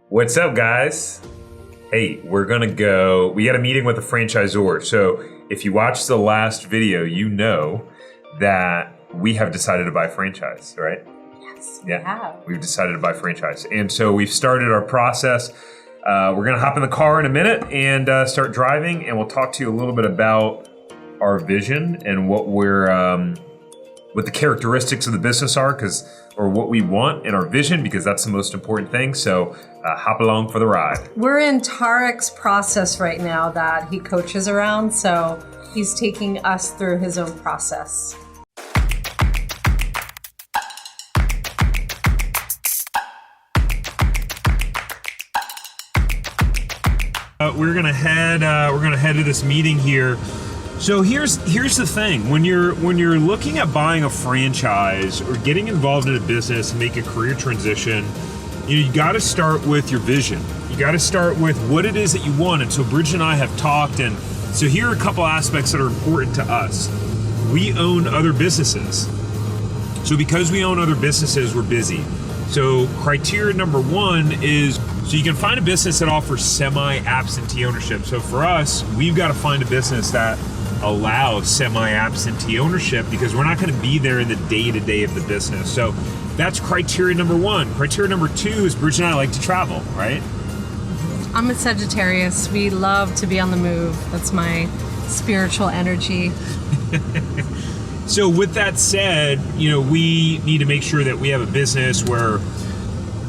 What's up, guys? Hey, we got a meeting with a franchisor. So if you watched the last video, you know that we have decided to buy a franchise, right? Yes, we have. We've decided to buy a franchise. And so we've started our process. We're going to hop in the car in a minute and start driving, and we'll talk to you a little bit about our vision and what the characteristics of the business are, or what we want in our vision, because that's the most important thing. So hop along for the ride. We're in Tariq's process right now that he coaches around, so he's taking us through his own process. We're gonna head to this meeting here. So here's the thing: when you're looking at buying a franchise or getting involved in a business and make a career transition, you got to start with your vision. You got to start with what it is that you want. And so Bridget and I have talked, and so here are a couple aspects that are important to us. We own other businesses. So because we own other businesses, we're busy. So criteria number one is, so you can find a business that offers semi-absentee ownership. So for us, we've got to find a business that allows semi-absentee ownership, because we're not going to be there in the day-to-day of the business. So that's criteria number one. Criteria number two is Bridget and I like to travel, right? I'm a Sagittarius. We love to be on the move. That's my spiritual energy. So with that said, we need to make sure that we have a business where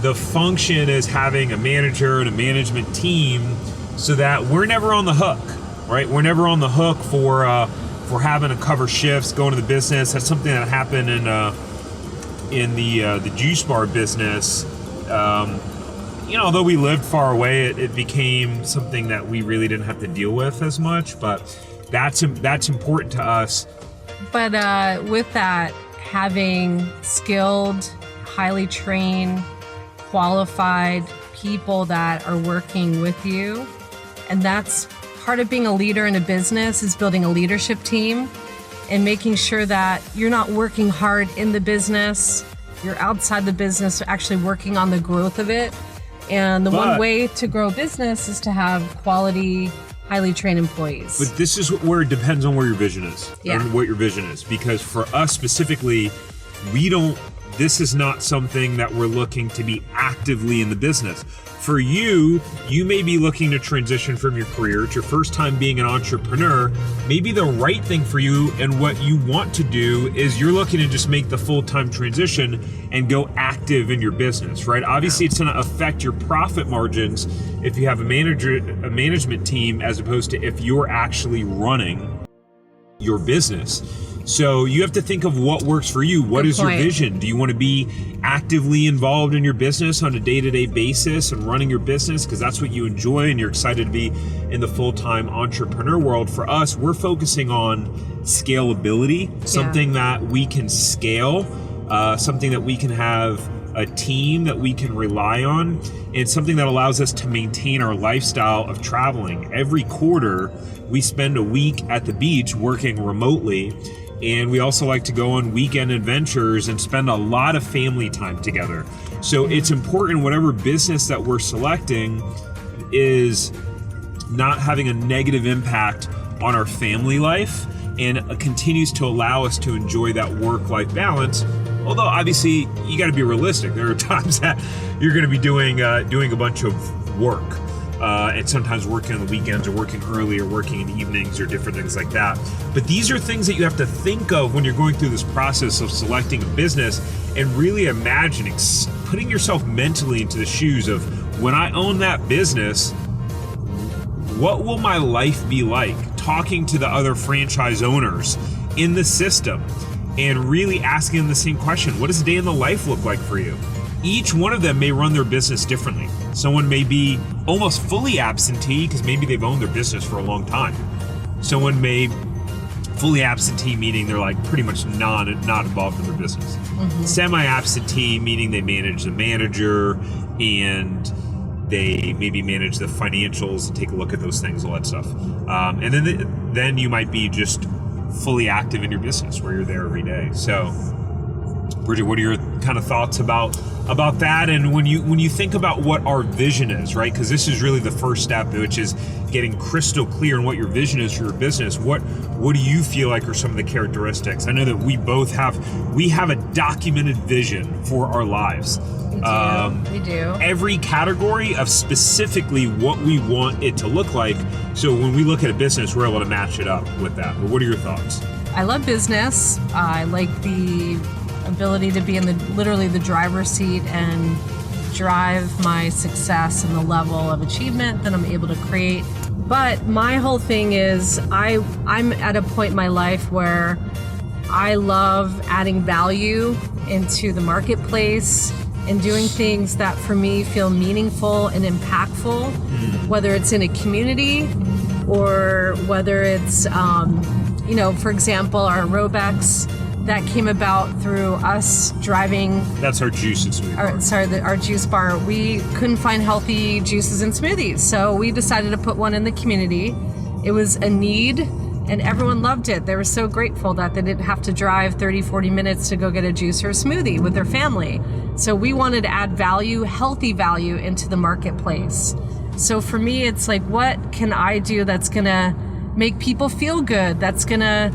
the function is having a manager and a management team, so that we're never on the hook, right? We're never on the hook for having to cover shifts, going to the business. That's something that happened in the juice bar business. Although we lived far away, it became something that we really didn't have to deal with as much. But that's important to us. But with that, having skilled, highly trained, qualified people that are working with you, and that's part of being a leader in a business, is building a leadership team and making sure that you're not working hard in the business, you're outside the business, actually working on the growth of it. And one way to grow a business is to have quality, highly trained employees. But this is where it depends on where your vision is, and what your vision is. Because for us specifically, this is not something that we're looking to be actively in the business. For you may be looking to transition from your career. It's your first time being an entrepreneur. Maybe the right thing for you and what you want to do is you're looking to just make the full-time transition and go active in your business, right? Obviously, it's going to affect your profit margins if you have a management team, as opposed to if you're actually running your business. So you have to think of what works for you. What is your vision? Do you want to be actively involved in your business on a day-to-day basis and running your business because that's what you enjoy and you're excited to be in the full-time entrepreneur world? For us, we're focusing on scalability, something that we can scale, something that we can have a team that we can rely on, and something that allows us to maintain our lifestyle of traveling. Every quarter, we spend a week at the beach working remotely. And we also like to go on weekend adventures and spend a lot of family time together. So it's important, whatever business that we're selecting is not having a negative impact on our family life, and continues to allow us to enjoy that work-life balance. Although obviously you got to be realistic. There are times that you're going to be doing a bunch of work. And sometimes working on the weekends or working early or working in the evenings or different things like that. But these are things that you have to think of when you're going through this process of selecting a business, and really imagining, putting yourself mentally into the shoes of, when I own that business, what will my life be like? Talking to the other franchise owners in the system and really asking them the same question. What does a day in the life look like for you? Each one of them may run their business differently. Someone may be almost fully absentee because maybe they've owned their business for a long time. Someone may fully absentee, meaning they're like pretty much not involved in their business. Semi-absentee, meaning they manage the manager and they maybe manage the financials and take a look at those things, all that stuff. And then you might be just fully active in your business where you're there every day. So Bridget, what are your kind of thoughts about that? And when you think about what our vision is, right? Because this is really the first step, which is getting crystal clear on what your vision is for your business. What do you feel like are some of the characteristics? I know that we have a documented vision for our lives. We do. Every category of specifically what we want it to look like. So when we look at a business, we're able to match it up with that. But what are your thoughts? I love business. I like the ability to be in literally the driver's seat and drive my success and the level of achievement that I'm able to create. But my whole thing is I'm at a point in my life where I love adding value into the marketplace and doing things that for me feel meaningful and impactful, whether it's in a community or whether it's, for example, our Robex that came about through us driving. That's our juice and smoothie bar. Our juice bar. We couldn't find healthy juices and smoothies, so we decided to put one in the community. It was a need, and everyone loved it. They were so grateful that they didn't have to drive 30, 40 minutes to go get a juice or a smoothie with their family. So we wanted to add value, healthy value, into the marketplace. So for me, it's like, what can I do that's gonna make people feel good, that's gonna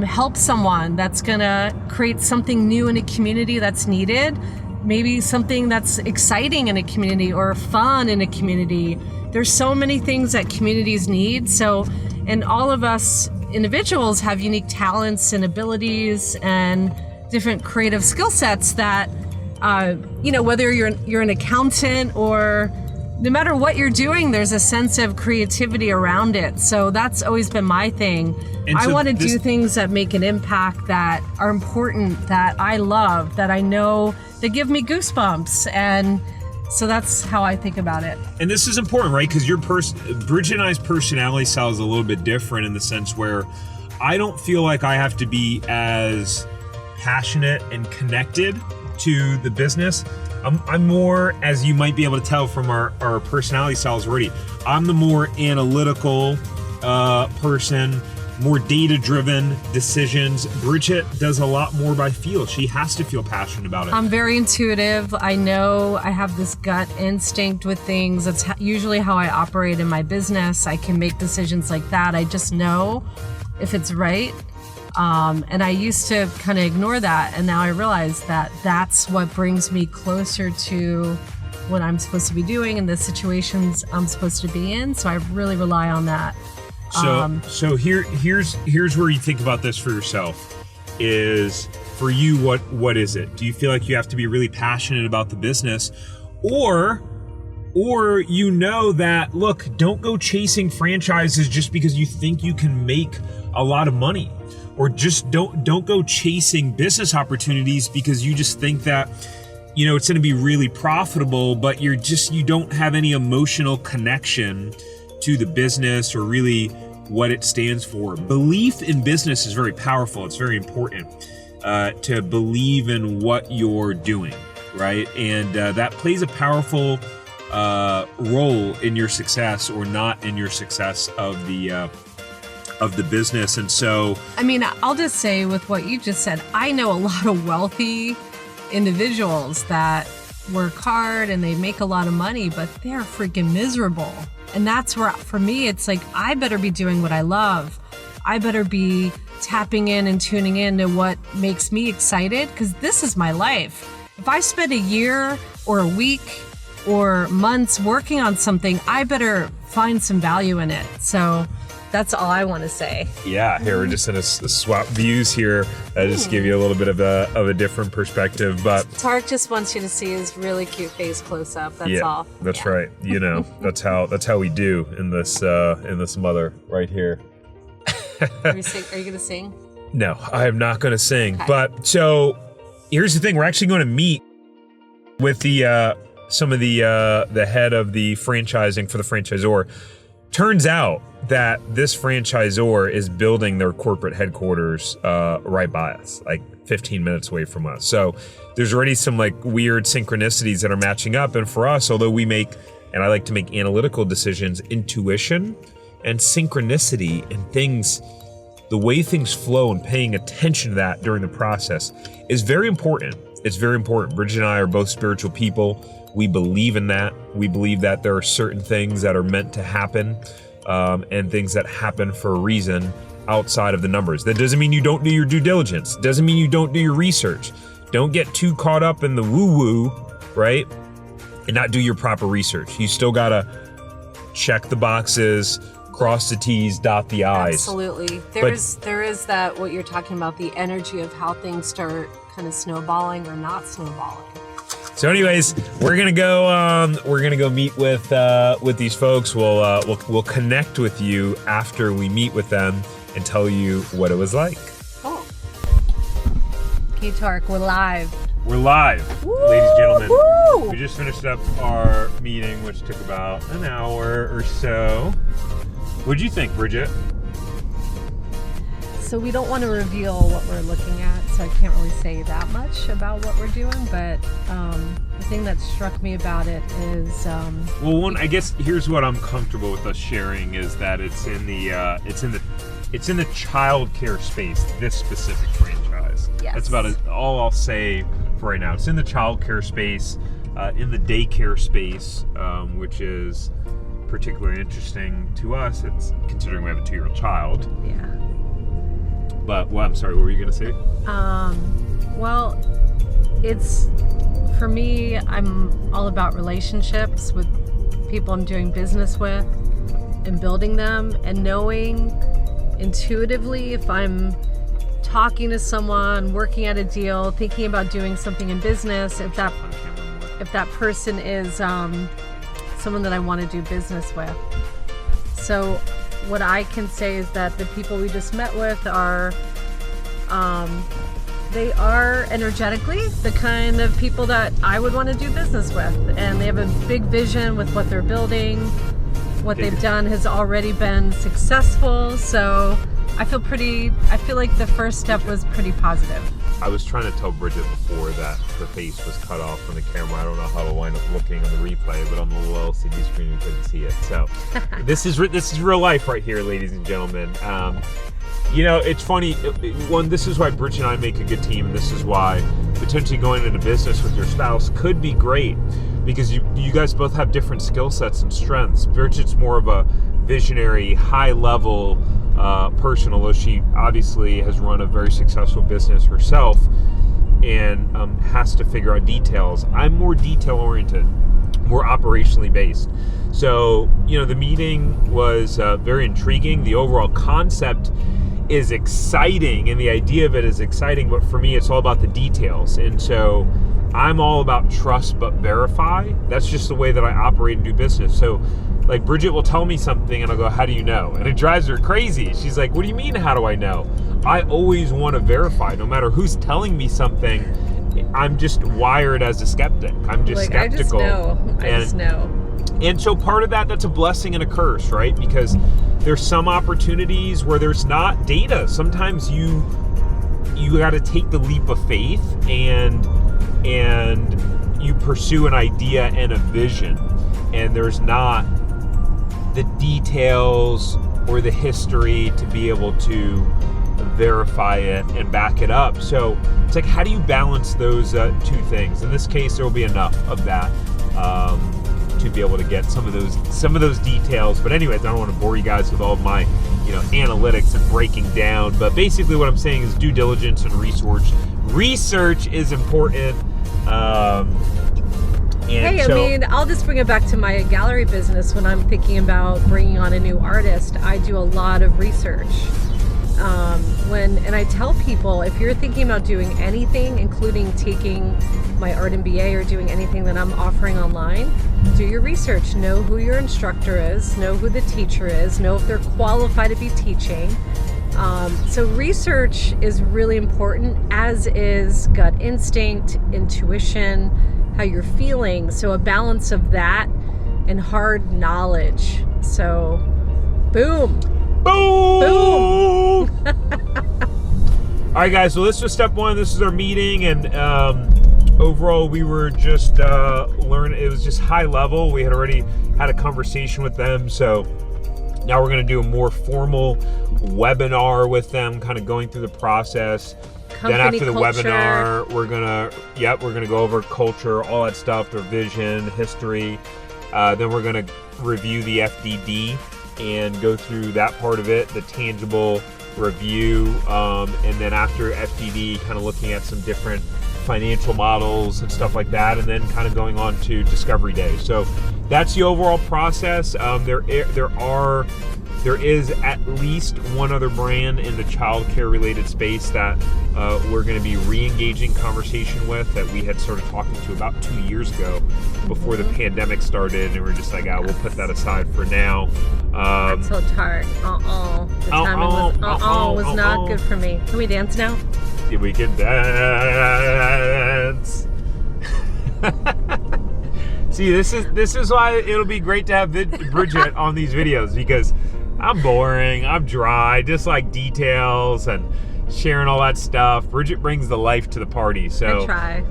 help someone, that's gonna create something new in a community that's needed, maybe something that's exciting in a community or fun in a community. There's so many things that communities need. So, and all of us individuals have unique talents and abilities and different creative skill sets that, whether you're an accountant or no matter what you're doing, there's a sense of creativity around it. So that's always been my thing. And I want to do things that make an impact, that are important, that I love, that I know that give me goosebumps. And so that's how I think about it. And this is important, right? Because Bridget and I's personality style is a little bit different in the sense where I don't feel like I have to be as passionate and connected to the business. I'm more, as you might be able to tell from our personality styles already, I'm the more analytical person, more data-driven decisions. Bridget does a lot more by feel. She has to feel passionate about it. I'm very intuitive. I know I have this gut instinct with things. That's usually how I operate in my business. I can make decisions like that. I just know if it's right. And I used to kind of ignore that, and now I realize that that's what brings me closer to what I'm supposed to be doing and the situations I'm supposed to be in. So I really rely on that. So here's where you think about this for yourself. Is for you, what is it? Do you feel like you have to be really passionate about the business, or you know that, look, don't go chasing franchises just because you think you can make a lot of money? Or just don't go chasing business opportunities because you just think that, it's going to be really profitable, but you don't have any emotional connection to the business or really what it stands for. Belief in business is very powerful. It's very important to believe in what you're doing, right? And that plays a powerful role in your success or not in your success of the business. And so, I'll just say with what you just said, I know a lot of wealthy individuals that work hard and they make a lot of money, but they're freaking miserable. And that's where, for me, it's like, I better be doing what I love. I better be tapping in and tuning in to what makes me excited, because this is my life. If I spend a year or a week or months working on something, I better find some value in it. So that's all I want to say. Yeah, here we're just in a swap views here. I just give you a little bit of a different perspective, but Tariq just wants you to see his really cute face close up. That's all. That's right. That's how we do in this mother right here. Are you going to sing? No, I am not going to sing. Okay. But so here's the thing: we're actually going to meet with the some of the head of the franchising for the franchisor. Turns out that this franchisor is building their corporate headquarters right by us, like 15 minutes away from us. So there's already some like weird synchronicities that are matching up. And for us, although we make, and I like to make analytical decisions, intuition and synchronicity and things the way things flow and paying attention to that during the process is very important. It's very important. Bridget and I are both spiritual people. We believe in that. We believe that there are certain things that are meant to happen, and things that happen for a reason outside of the numbers. That doesn't mean you don't do your due diligence. Doesn't mean you don't do your research. Don't get too caught up in the woo-woo, right? And not do your proper research. You still gotta check the boxes, cross the T's, dot the I's. Absolutely. There is that, what you're talking about, the energy of how things start kind of snowballing or not snowballing. So anyways, we're gonna go meet with these folks. We'll connect with you after we meet with them and tell you what it was like. Cool. Okay, Tariq, we're live. We're live, Woo! ladies and gentlemen. Woo! We just finished up our meeting, which took about an hour or so. What'd you think, Bridget? So we don't want to reveal what we're looking at, so I can't really say that much about what we're doing, but the thing that struck me about it is... well, one, I guess here's what I'm comfortable with us sharing is that it's in the child care space, this specific franchise. Yes. That's about all I'll say for right now. It's in the child care space, in the daycare space, which is particularly interesting to us. It's considering we have a 2-year-old child. Yeah. But, well, I'm sorry, what were you gonna say? Well, it's, for me, I'm all about relationships with people I'm doing business with and building them, and knowing intuitively if I'm talking to someone, working at a deal, thinking about doing something in business, if that person is someone that I want to do business with. So what I can say is that the people we just met with are, they are energetically the kind of people that I would want to do business with. And they have a big vision with what they're building. What they've done has already been successful. So I feel like the first step was pretty positive. I was trying to tell Bridget before that her face was cut off on the camera. I don't know how to wind up looking on the replay, but on the little LCD screen we couldn't see it. So this is real life right here, ladies and gentlemen. You know, it's funny. One, this is why Bridget and I make a good team, and this is why potentially going into business with your spouse could be great, because you guys both have different skill sets and strengths. Bridget's more of a visionary, high-level person, although she obviously has run a very successful business herself and has to figure out details. I'm more detail-oriented, more operationally based. So, you know, the meeting was very intriguing. The overall concept is exciting, and the idea of it is exciting, but for me, it's all about the details. And so I'm all about trust but verify. That's just the way that I operate and do business. So, like, Bridget will tell me something and I'll go, how do you know? And it drives her crazy. She's like, what do you mean, how do I know? I always want to verify. No matter who's telling me something, I'm just wired as a skeptic. I'm just skeptical. I just know. And so part of that's a blessing and a curse, right? Because there's some opportunities where there's not data. Sometimes you got to take the leap of faith and you pursue an idea and a vision, and there's not the details or the history to be able to verify it and back it up. So it's like, how do you balance those two things? In this case, there will be enough of that to be able to get some of those details. But anyways, I don't want to bore you guys with all of my analytics and breaking down. But basically, what I'm saying is due diligence and research. Research is important. I mean, I'll just bring it back to my gallery business. When I'm thinking about bringing on a new artist, I do a lot of research. And I tell people, if you're thinking about doing anything, including taking my art MBA or doing anything that I'm offering online, do your research. Know who your instructor is, know who the teacher is, know if they're qualified to be teaching. So research is really important, as is gut instinct, intuition, how you're feeling. So a balance of that and hard knowledge. So boom. Boom! All right, guys, so this was step one. This is our meeting, and overall, we were just learning. It was just high level. We had already had a conversation with them, so Now we're going to do a more formal webinar with them, kind of going through the process. Then after the webinar, we're gonna go over culture, all that stuff, their vision, history. Then we're gonna review the FDD and go through that part of it, the tangible review, and then after FDD, kind of looking at some different financial models and stuff like that, and then kind of going on to Discovery Day. So that's the overall process. There is at least one other brand in the childcare related space that we're going to be re-engaging conversation with, that we had started talking to about 2 years ago before the pandemic started, and we're just like, we'll put that aside for now. I told Tariq, the timing was not good for me. Can we dance now? Yeah, we can dance. See, this is why it'll be great to have Bridget on these videos, because I'm boring, I'm dry, just like details and sharing all that stuff. Bridget brings the life to the party. So I try.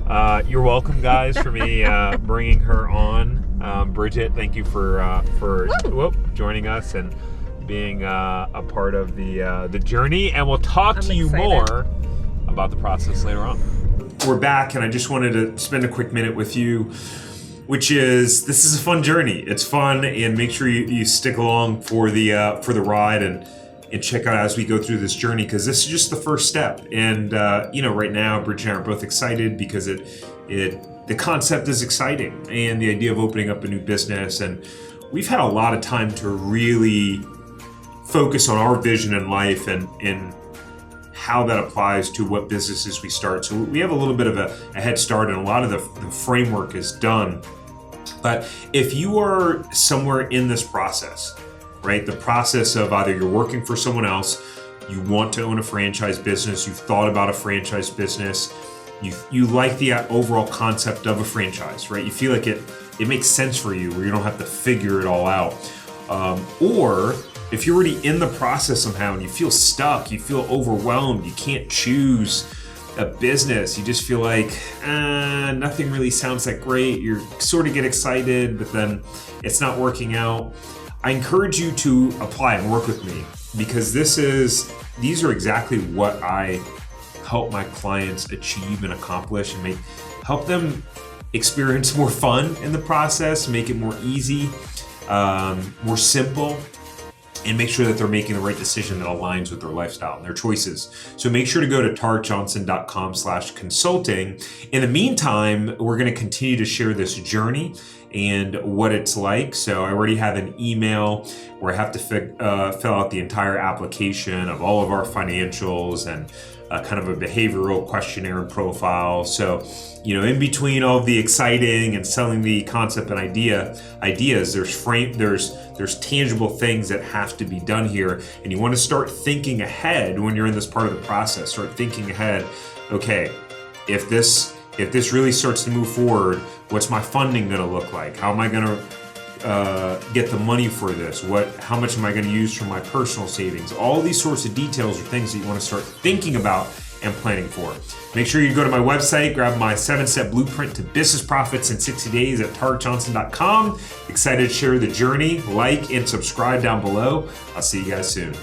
You're welcome, guys, for me bringing her on. Bridget, thank you for joining us and being a part of the journey. And we'll talk to you more about the process later on. We're back, and I just wanted to spend a quick minute with you, which is, this is a fun journey. It's fun, and make sure you stick along for the ride and check out as we go through this journey, because this is just the first step. And right now, Bridget and I are both excited because the concept is exciting, and the idea of opening up a new business. And we've had a lot of time to really focus on our vision in life and how that applies to what businesses we start. So we have a little bit of a head start, and a lot of the framework is done. But if you are somewhere in this process, right, the process of either you're working for someone else, you want to own a franchise business, you've thought about a franchise business, you like the overall concept of a franchise, right? You feel like it makes sense for you, where you don't have to figure it all out. Or if you're already in the process somehow and you feel stuck, you feel overwhelmed, you can't choose a business, you just feel like nothing really sounds that great, you sort of get excited, but then it's not working out. I encourage you to apply and work with me, because these are exactly what I help my clients achieve and accomplish, and help them experience more fun in the process, make it more easy, more simple, and make sure that they're making the right decision that aligns with their lifestyle and their choices. So make sure to go to tariqjohnson.com/consulting. In the meantime, we're going to continue to share this journey and what it's like. So I already have an email where I have to fill out the entire application of all of our financials and kind of a behavioral questionnaire and profile. So, in between all the exciting and selling the concept and ideas, there's tangible things that have to be done here. And you want to start thinking ahead when you're in this part of the process. Start thinking ahead. Okay, if this really starts to move forward, what's my funding going to look like? How am I going to get the money for this? How much am I going to use from my personal savings? All these sorts of details are things that you want to start thinking about and planning for. Make sure you go to my website, grab my 7-step blueprint to business profits in 60 days at tariqjohnson.com. Excited to share the journey. Like and subscribe down below. I'll see you guys soon.